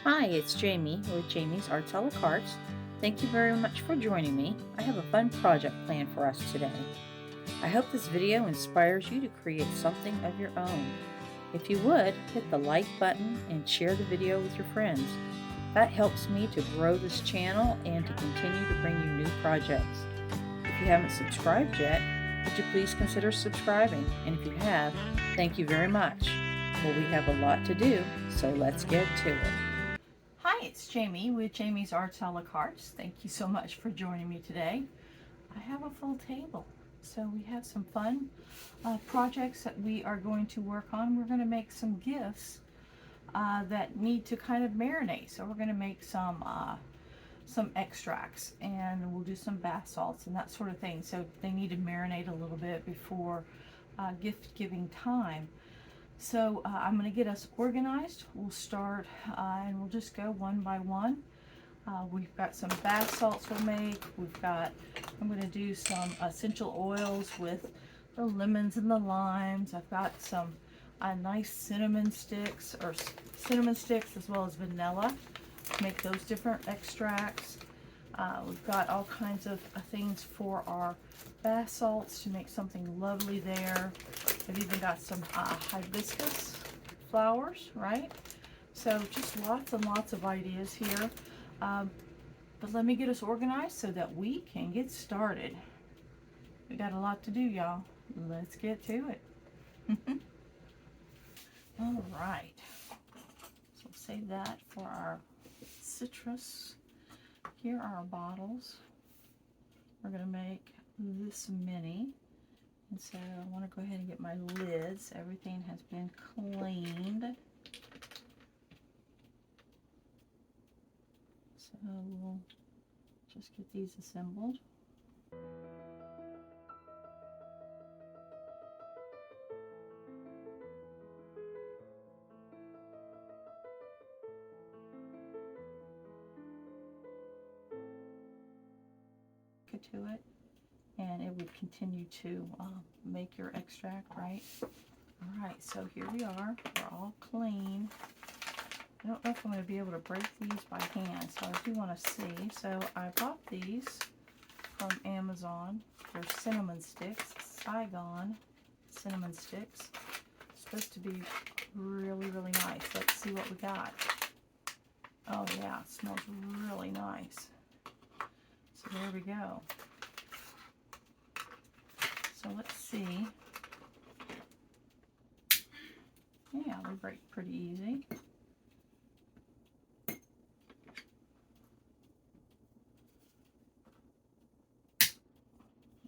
Hi, it's Jamie with Jamie's Arts a la Carte. Thank you very much for joining me. I have a fun project planned for us today. I hope this video inspires you to create something of your own. If you would, hit the like button and share the video with your friends. That helps me to grow this channel and to continue to bring you new projects. If you haven't subscribed yet, would you please consider subscribing? And if you have, thank you very much. Well, we have a lot to do, so let's get to it. Hi, it's Jamie with Jamie's Arts a la Carte. Thank you so much for joining me today. I have a full table, so we have some fun projects that we are going to work on. We're going to make some gifts that need to kind of marinate. So we're going to make some extracts, and we'll do some bath salts and that sort of thing. So they need to marinate a little bit before gift giving time. So I'm going to get us organized. We'll start and we'll just go one by one. We've got some bath salts we'll make. I'm going to do some essential oils with the lemons and the limes. I've got some nice cinnamon sticks as well as vanilla to make those different extracts. We've got all kinds of things for our bath salts to make something lovely there. I've even got some hibiscus flowers, right? So just lots and lots of ideas here. But let me get us organized so that we can get started. We got a lot to do, y'all. Let's get to it. All right. So we'll save that for our citrus. Here are our bottles. We're going to make this many. And so I want to go ahead and get my lids. Everything has been cleaned. So we'll just get these assembled. To it, and it would continue to make your extract, right? All right, so here we are. We're all clean. I don't know if I'm going to be able to break these by hand, so I do want to see. So I bought these from Amazon. They're cinnamon sticks, Saigon cinnamon sticks. It's supposed to be really, really nice. Let's see what we got. Oh yeah, it smells really nice. So there we go. So let's see. Yeah, they break pretty easy.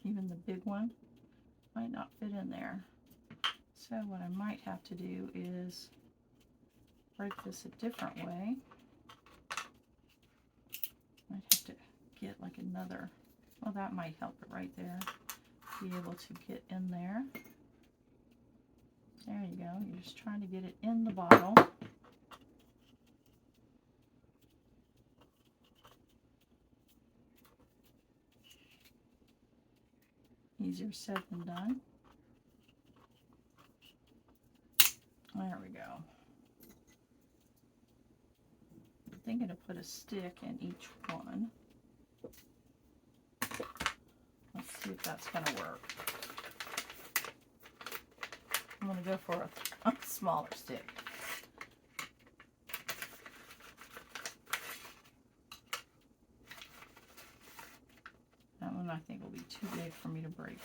Even the big one might not fit in there. So what I might have to do is break this a different way. Might have to get like another, well, that might help it right there, be able to get in there. There you go. You're just trying to get it in the bottle. Easier said than done. There we go. I'm thinking to put a stick in each one. Let's see if that's going to work. I'm going to go for a smaller stick. That one I think will be too big for me to break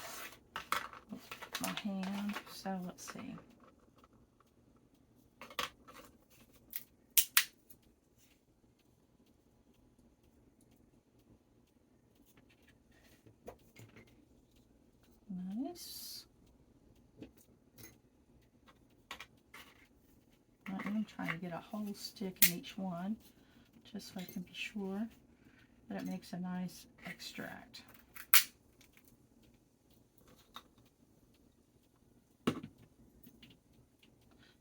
with my hand. So let's see. Nice. I'm trying to get a whole stick in each one, just so I can be sure that it makes a nice extract.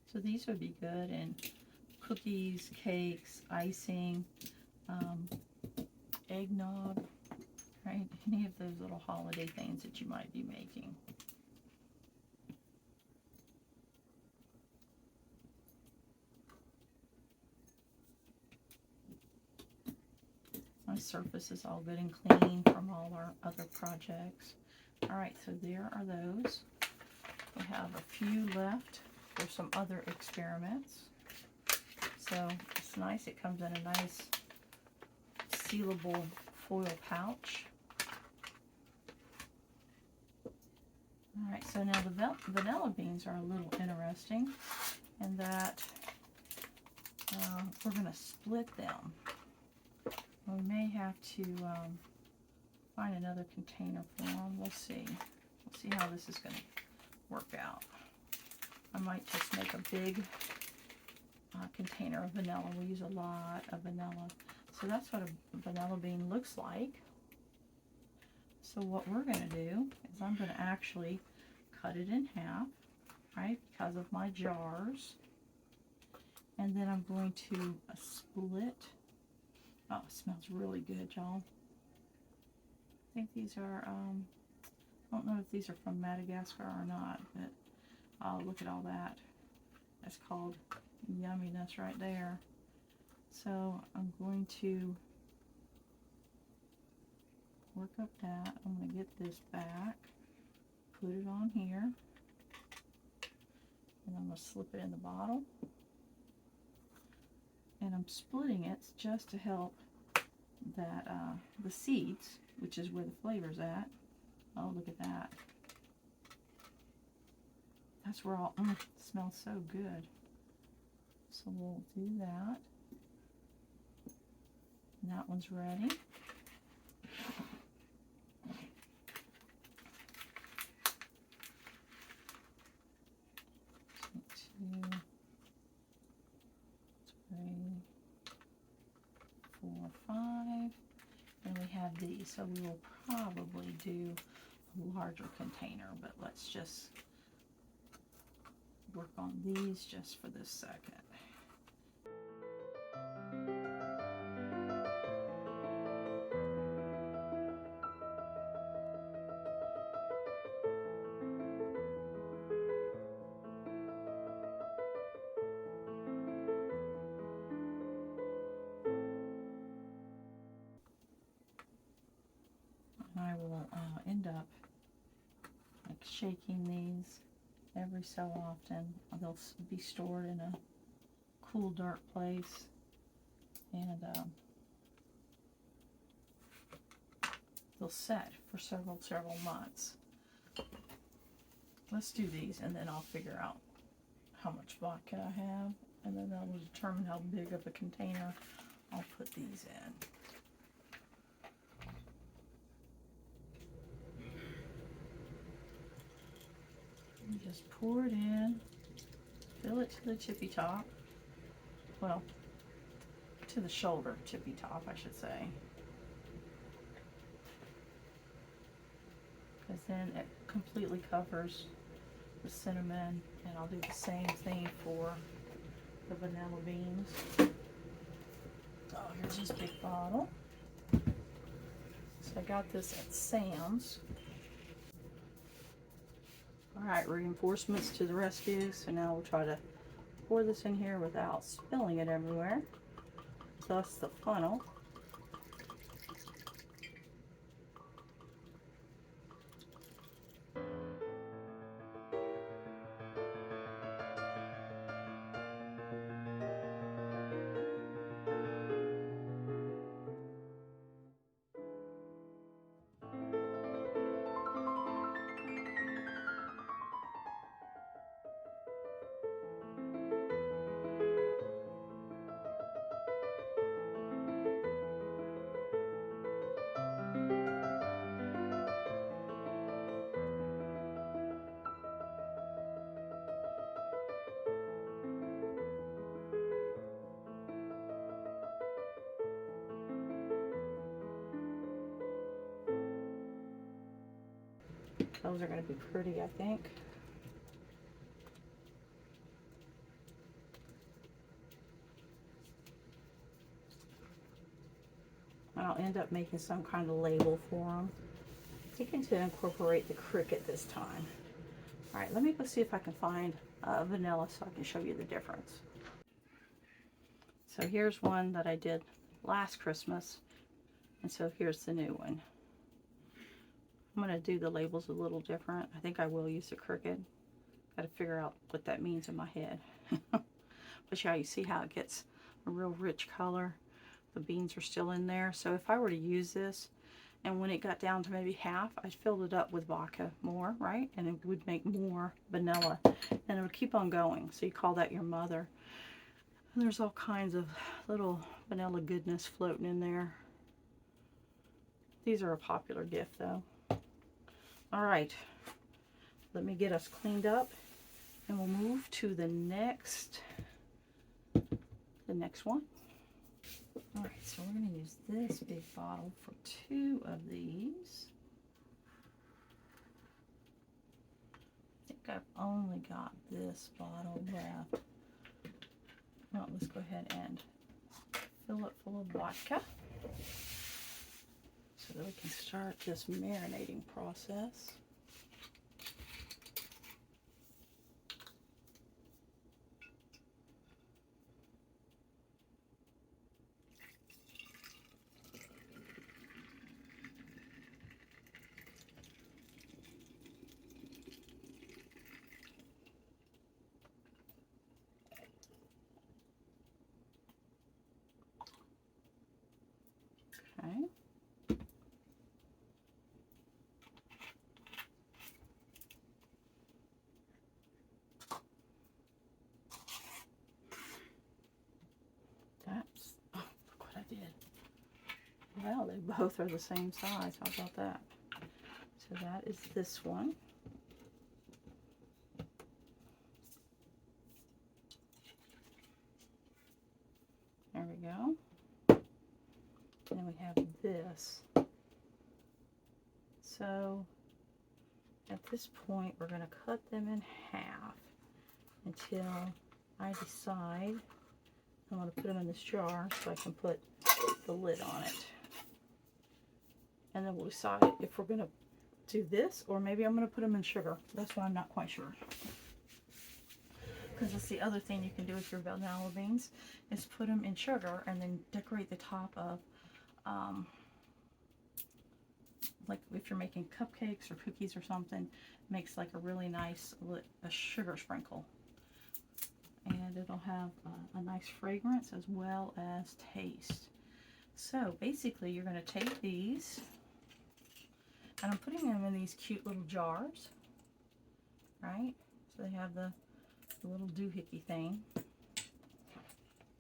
So these would be good in cookies, cakes, icing, eggnog, right? Any of those little holiday things that you might be making. My surface is all good and clean from all our other projects. All right, so there are those. We have a few left for some other experiments. So it's nice. It comes in a nice sealable foil pouch. All right, so now the vanilla beans are a little interesting in that we're going to split them. We may have to find another container for them. We'll see. We'll see how this is going to work out. I might just make a big container of vanilla. We use a lot of vanilla. So that's what a vanilla bean looks like. So what we're going to do is I'm going to actually cut it in half, right, because of my jars. And then I'm going to split. Oh, it smells really good, y'all. I think these are, I don't know if these are from Madagascar or not, but oh, look at all that. That's called yumminess right there. So I'm going to work up that. I'm going to get this back, put it on here, and I'm going to slip it in the bottle. And I'm splitting it just to help that the seeds, which is where the flavor's at. Oh, look at that. That's where all, it smells so good. So we'll do that. And that one's ready. So 2, 3, 4, 5. And we have these, so we will probably do a larger container, but let's just work on these just for this second. I will end up like shaking these every so often. They'll be stored in a cool, dark place, and they'll set for several months. Let's do these, and then I'll figure out how much vodka I have, and then that will determine how big of a container I'll put these in. You just pour it in, fill it to the tippy top. Well, to the shoulder tippy top, I should say. Because then it completely covers the cinnamon, and I'll do the same thing for the vanilla beans. Oh, here's this big bottle. So I got this at Sam's. Alright, reinforcements to the rescue. So now we'll try to pour this in here without spilling it everywhere. Thus the funnel. Those are going to be pretty, I think. I'll end up making some kind of label for them. Thinking to incorporate the cricket this time. All right, let me go see if I can find vanilla so I can show you the difference. So here's one that I did last Christmas. And so here's the new one. I'm going to do the labels a little different. I think I will use the Cricut. Got to figure out what that means in my head. But yeah, you see how it gets a real rich color. The beans are still in there. So if I were to use this, and when it got down to maybe half, I'd fill it up with vodka more, right? And it would make more vanilla. And it would keep on going. So you call that your mother. And there's all kinds of little vanilla goodness floating in there. These are a popular gift though. All right, let me get us cleaned up and we'll move to the next one. All right, so we're going to use this big bottle for 2 of these. I think I've only got this bottle left. Well, let's go ahead and fill it full of vodka so that we can start this marinating process. Okay. Oh, look what I did. Well, they both are the same size. How about that? So that is this one. There we go. And then we have this. So at this point, we're going to cut them in half until I decide I want to put them in this jar so I can put the lid on it. And then we'll decide if we're going to do this or maybe I'm going to put them in sugar. That's why I'm not quite sure. Because that's the other thing you can do with your vanilla beans is put them in sugar and then decorate the top of, like if you're making cupcakes or cookies or something, makes like a really nice a sugar sprinkle. And it'll have a nice fragrance as well as taste. So basically you're going to take these, and I'm putting them in these cute little jars, right? So they have the little doohickey thing.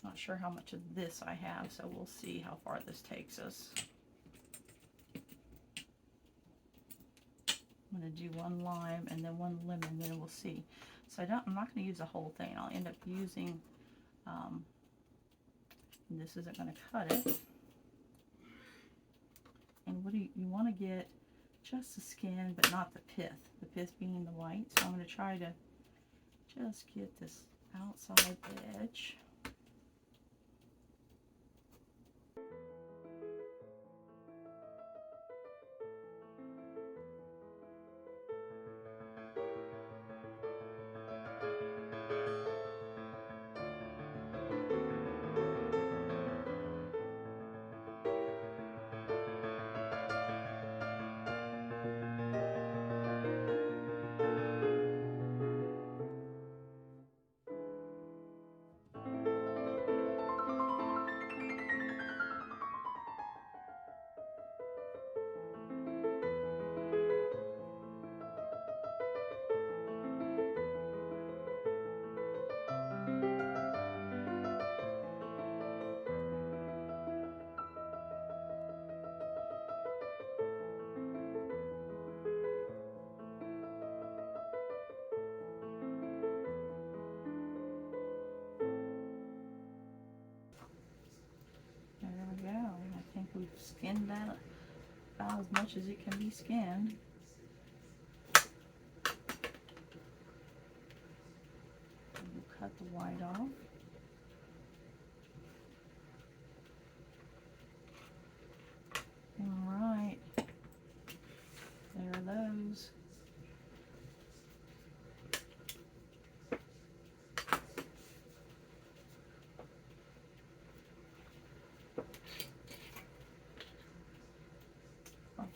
Not sure how much of this I have, so we'll see how far this takes us. I'm going to do 1 lime and then 1 lemon, then we'll see. So I'm not going to use the whole thing. I'll end up using, this isn't going to cut it. And what do you want to get just the skin, but not the pith. The pith being the white. So I'm going to try to just get this outside edge. There we go. I think we've skinned that about as much as it can be skinned. We'll cut the white off. Alright. There are those.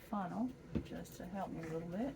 funnel just to help me a little bit.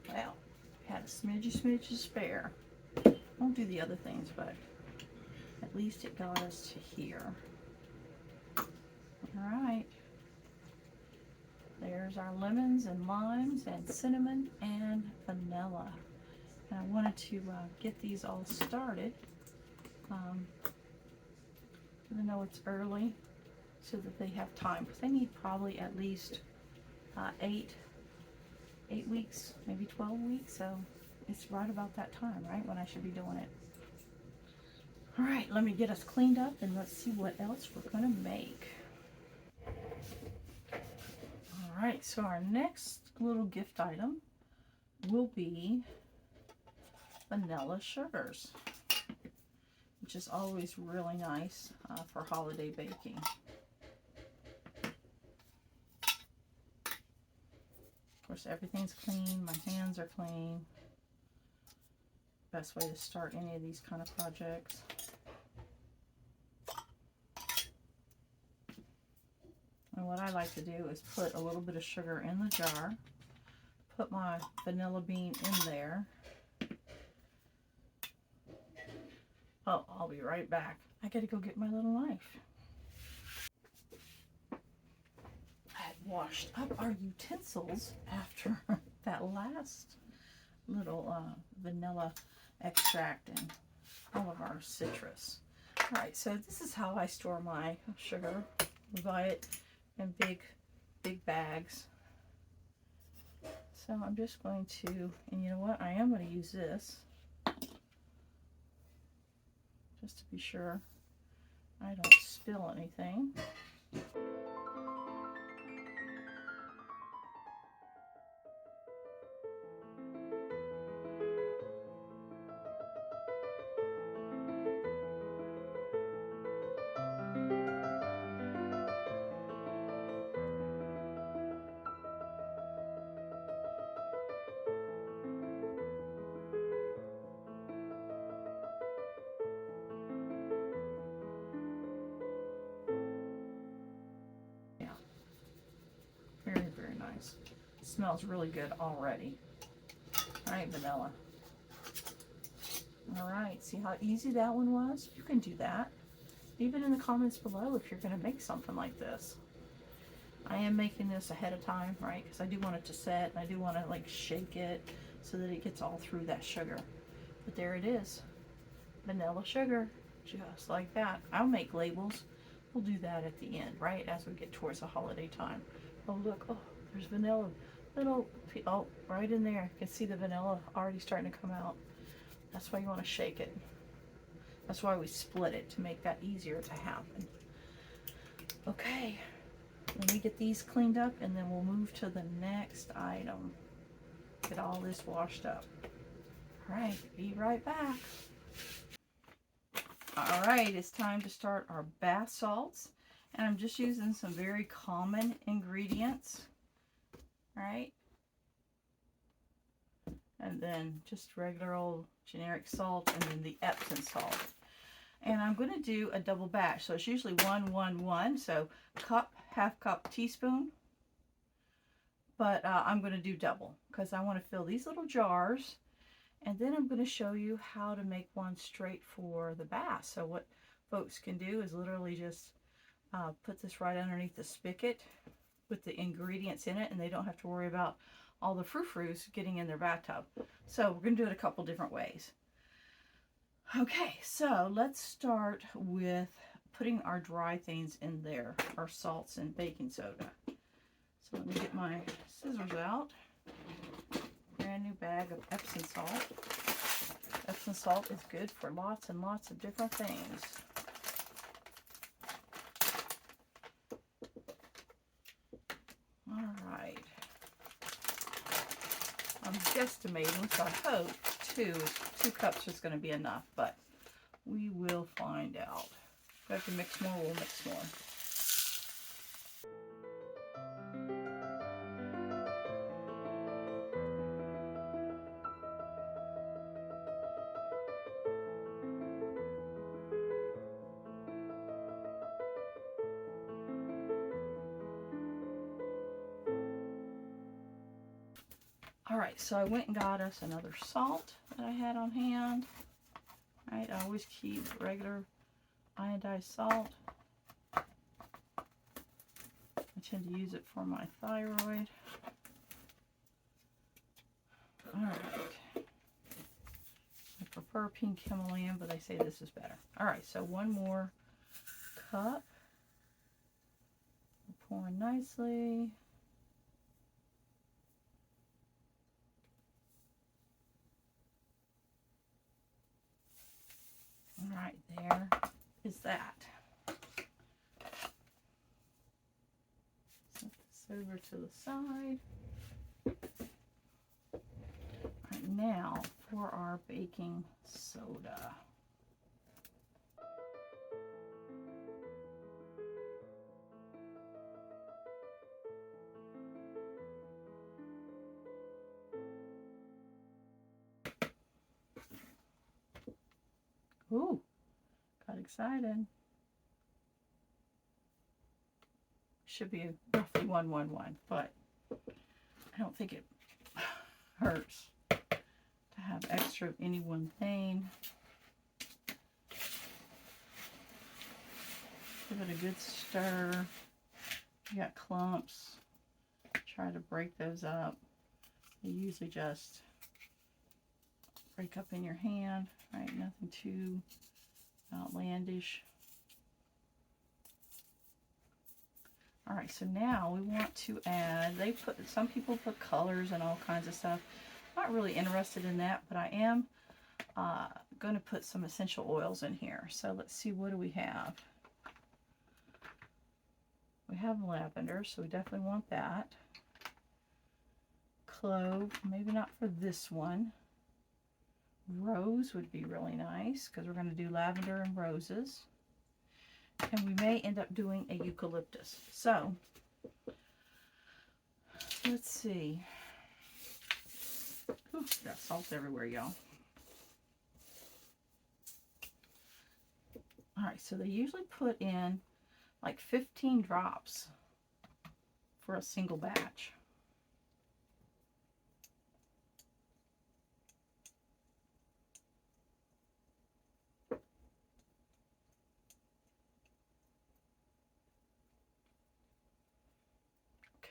Well, had a smidge to spare. Won't do the other things, but at least it got us to here. Alright. There's our lemons and limes and cinnamon and vanilla. And I wanted to get these all started, even though it's early, so that they have time. Because they need probably at least 8 weeks, maybe 12 weeks. So it's right about that time, right, when I should be doing it. All right, let me get us cleaned up and let's see what else we're gonna make. All right, so our next little gift item will be vanilla sugars, which is always really nice for holiday baking. Of course, everything's clean, my hands are clean. Best way to start any of these kind of projects. And what I like to do is put a little bit of sugar in the jar, put my vanilla bean in there. Oh, I'll be right back. I gotta go get my little knife. I had washed up our utensils after that last little vanilla extract and all of our citrus. All right, so this is how I store my sugar. We buy it in big bags. So I'm just going to, and you know what? I am going to use this just to be sure I don't spill anything. Very nice. It smells really good already. All right, vanilla. All right, see how easy that one was? You can do that. Even in the comments below if you're going to make something like this. I am making this ahead of time, right? Because I do want it to set, and I do want to like shake it so that it gets all through that sugar. But there it is. Vanilla sugar, just like that. I'll make labels. We'll do that at the end, right? As we get towards the holiday time. Oh, look. Oh, there's vanilla. Oh, right in there. You can see the vanilla already starting to come out. That's why you want to shake it. That's why we split it, to make that easier to happen. Okay. Let me get these cleaned up, and then we'll move to the next item. Get all this washed up. All right, be right back. All right, it's time to start our bath salts. And I'm just using some very common ingredients. All right. And then just regular old generic salt, and then the Epsom salt. And I'm going to do a double batch. So it's usually 1, 1, 1. So cup, half cup, teaspoon. But I'm going to do double because I want to fill these little jars. And then I'm going to show you how to make one straight for the bath. So what folks can do is literally just put this right underneath the spigot with the ingredients in it, and they don't have to worry about all the frou-frous getting in their bathtub. So we're going to do it a couple different ways. Okay, so let's start with putting our dry things in there, our salts and baking soda. So let me get my scissors out. Brand new bag of Epsom salt. Epsom salt is good for lots and lots of different things. All right. guesstimating, so I hope two cups is going to be enough, but we will find out. If we have to mix more, we'll mix more. Alright, so I went and got us another salt that I had on hand. Right, I always keep regular iodized salt. I tend to use it for my thyroid. Alright. I prefer pink Himalayan, but they say this is better. Alright, so one more cup. Pour in nicely. Alright, there is that. Set this over to the side. Alright, now for our baking soda. Ooh, got excited. Should be roughly 111, but I don't think it hurts to have extra of any one thing. Give it a good stir. You got clumps. Try to break those up. They usually just break up in your hand, right? Nothing too outlandish. All right, so now we want to add, some people put colors and all kinds of stuff. I'm not really interested in that, but I am going to put some essential oils in here. So let's see, what do we have? We have lavender, so we definitely want that. Clove, maybe not for this one. Rose would be really nice because we're going to do lavender and roses. And we may end up doing a eucalyptus. So, let's see. Ooh, got salt everywhere, y'all. Alright, so they usually put in like 15 drops for a single batch.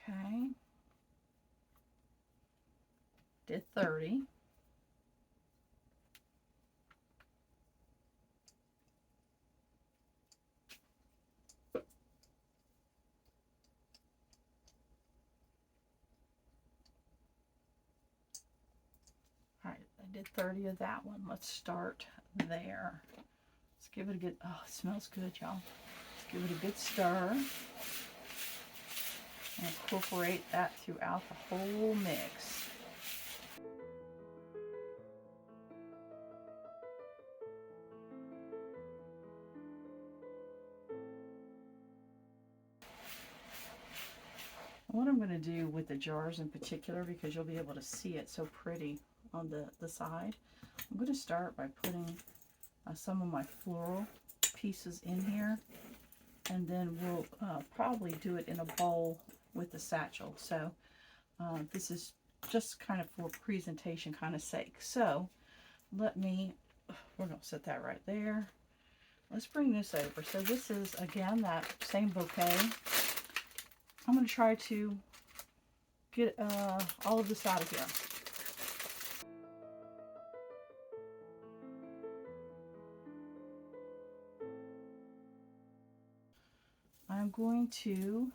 Okay. Did 30. Alright, I did 30 of that one. Let's start there. Let's give it a good, oh, it smells good, y'all. Let's give it a good stir. And incorporate that throughout the whole mix. What I'm going to do with the jars in particular, because you'll be able to see it so pretty on the side, I'm going to start by putting some of my floral pieces in here, and then we'll probably do it in a bowl with the satchel. So this is just kind of for presentation kind of sake. So we're going to set that right there. Let's bring this over. So this is, again, that same bouquet. I'm going to try to get all of this out of here. I'm going to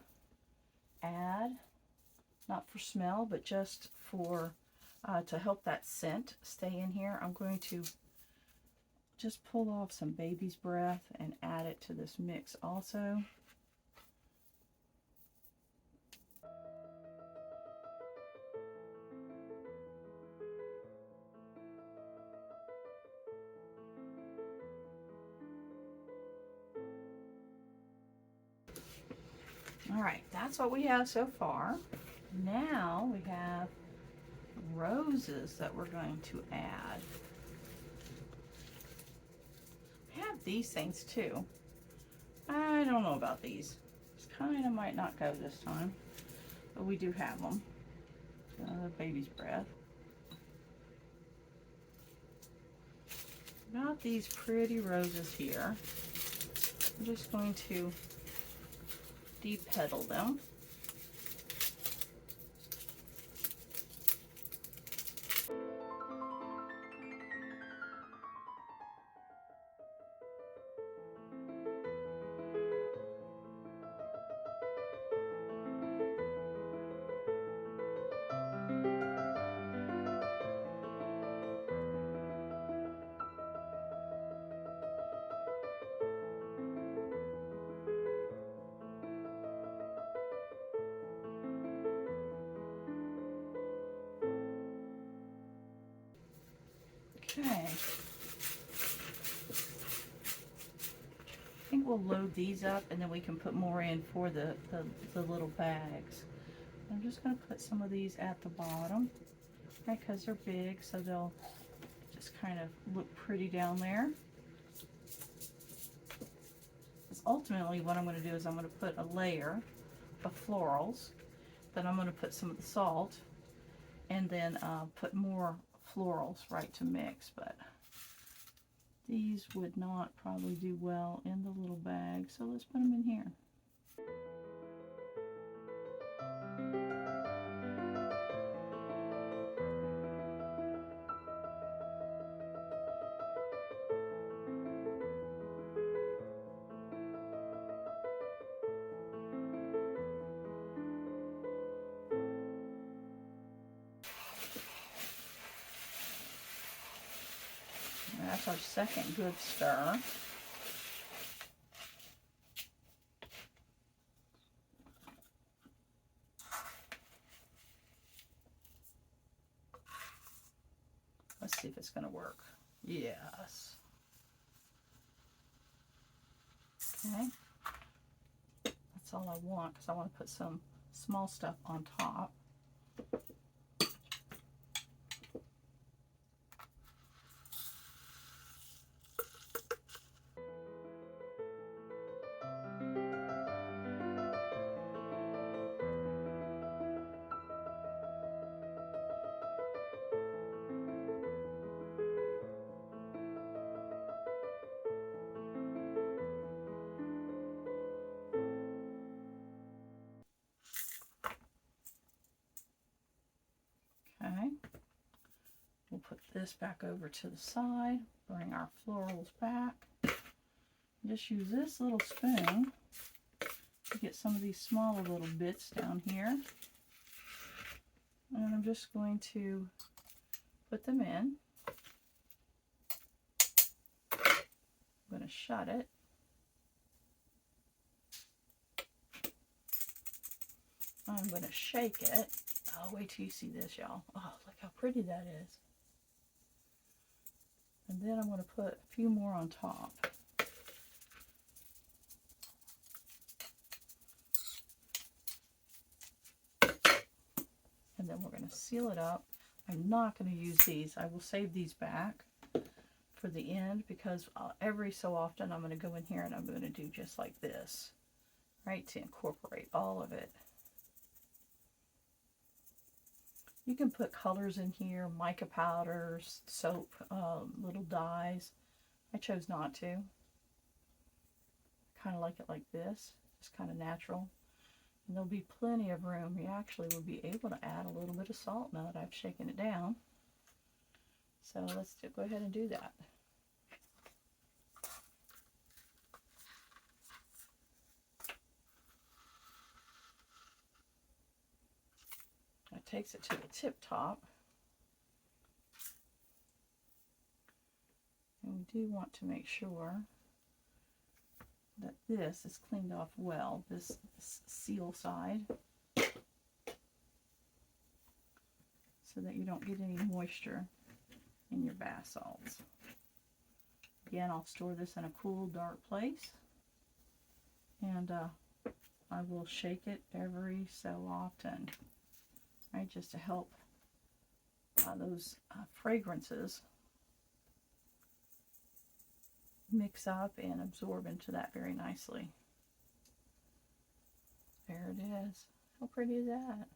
add, not for smell, but just for to help that scent stay in here, I'm going to just pull off some baby's breath and add it to this mix also. All right, that's what we have so far. Now we have roses that we're going to add. I have these things too. I don't know about these. This kind of might not go this time, but we do have them. Baby's breath. Got these pretty roses here. I'm just going to de-petal them. Okay. I think we'll load these up and then we can put more in for the little bags. I'm just going to put some of these at the bottom, right, because they're big, so they'll just kind of look pretty down there. Because ultimately what I'm going to do is I'm going to put a layer of florals, then I'm going to put some of the salt, and then put more florals, right, to mix. But these would not probably do well in the little bag, so let's put them in here. That's our second good stir. Let's see if it's going to work. Yes. Okay. That's all I want because I want to put some small stuff on top. Okay, we'll put this back over to the side, bring our florals back. Just use this little spoon to get some of these smaller little bits down here. And I'm just going to put them in. I'm going to shut it. I'm going to shake it. Oh, wait till you see this, y'all. Oh, look how pretty that is. And then I'm going to put a few more on top. And then we're going to seal it up. I'm not going to use these. I will save these back for the end because every so often I'm going to go in here and I'm going to do just like this, right, to incorporate all of it. You can put colors in here, mica powders, soap, little dyes. I chose not to. I kind of like it like this, just kind of natural. And there'll be plenty of room. You actually will be able to add a little bit of salt now that I've shaken it down. So let's go ahead and do that. That takes it to the tip top. And we do want to make sure that this is cleaned off well, this seal side, so that you don't get any moisture in your bath salts. Again, I'll store this in a cool, dark place. And I will shake it every so often, right, just to help those fragrances mix up and absorb into that very nicely. There it is. How pretty is that?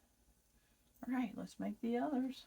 All right, let's make the others.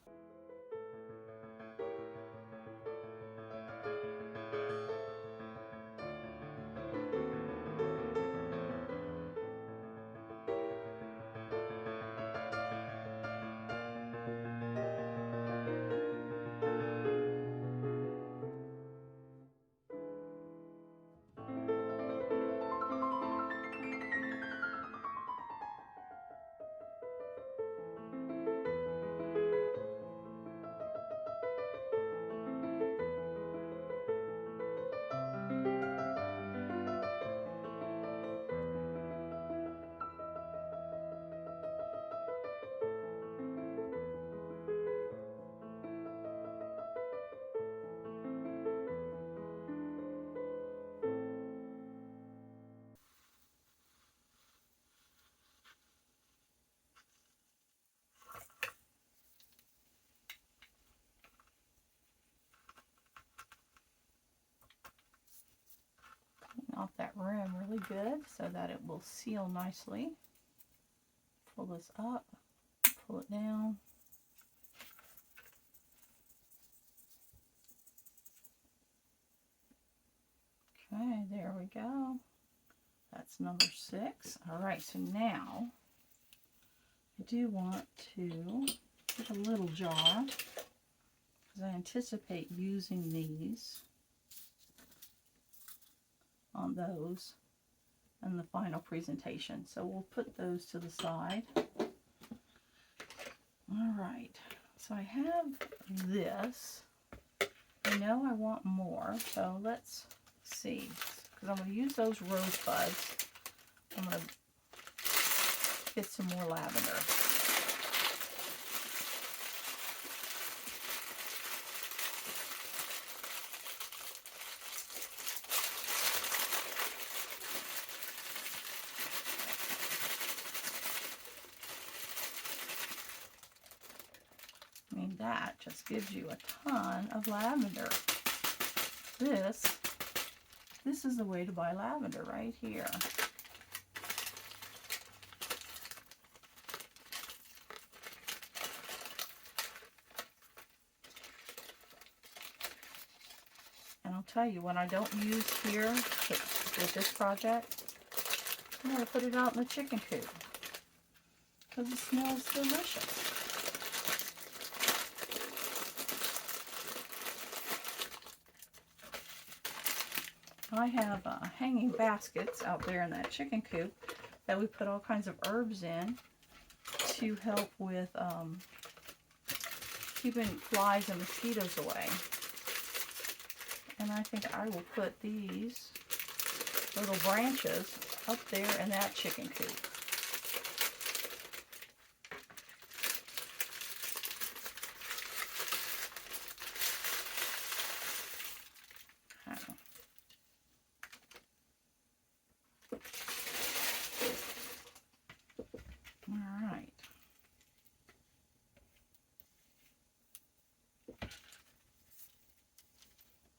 Off that rim really good so that it will seal nicely. Pull this up, pull it down. Okay, there we go. That's number 6. All right, so now I do want to get a little jar because I anticipate using these on those in the final presentation. So we'll put those to the side. All right, so I have this. I know I want more, so let's see. Because I'm going to use those rosebuds. I'm going to get some more lavender. I mean, that just gives you a ton of lavender. This is the way to buy lavender right here. And I'll tell you, when I don't use here with this project, I'm going to put it out in the chicken coop because it smells delicious. I have hanging baskets out there in that chicken coop that we put all kinds of herbs in to help with keeping flies and mosquitoes away. And I think I will put these little branches up there in that chicken coop. Alright.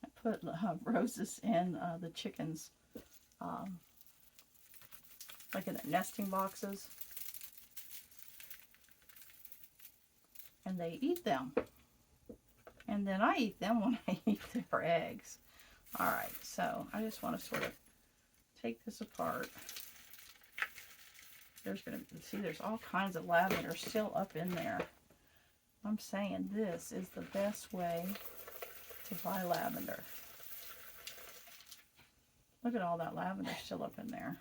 I put roses in the chickens, like in the nesting boxes. And they eat them. And then I eat them when I eat their eggs. Alright, so I just want to sort of take this apart. There's going to see there's all kinds of lavender still up in there. I'm saying this is the best way to buy lavender. Look at all that lavender still up in there.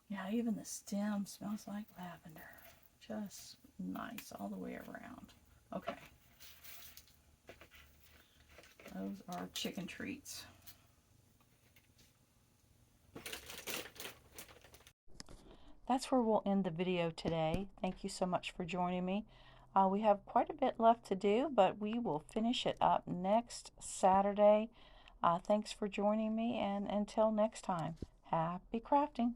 Yeah, even the stem smells like lavender. Just nice all the way around. Okay. Those are chicken treats. That's where we'll end the video today. Thank you so much for joining me. We have quite a bit left to do, but we will finish it up next Saturday. Thanks for joining me, and until next time, happy crafting.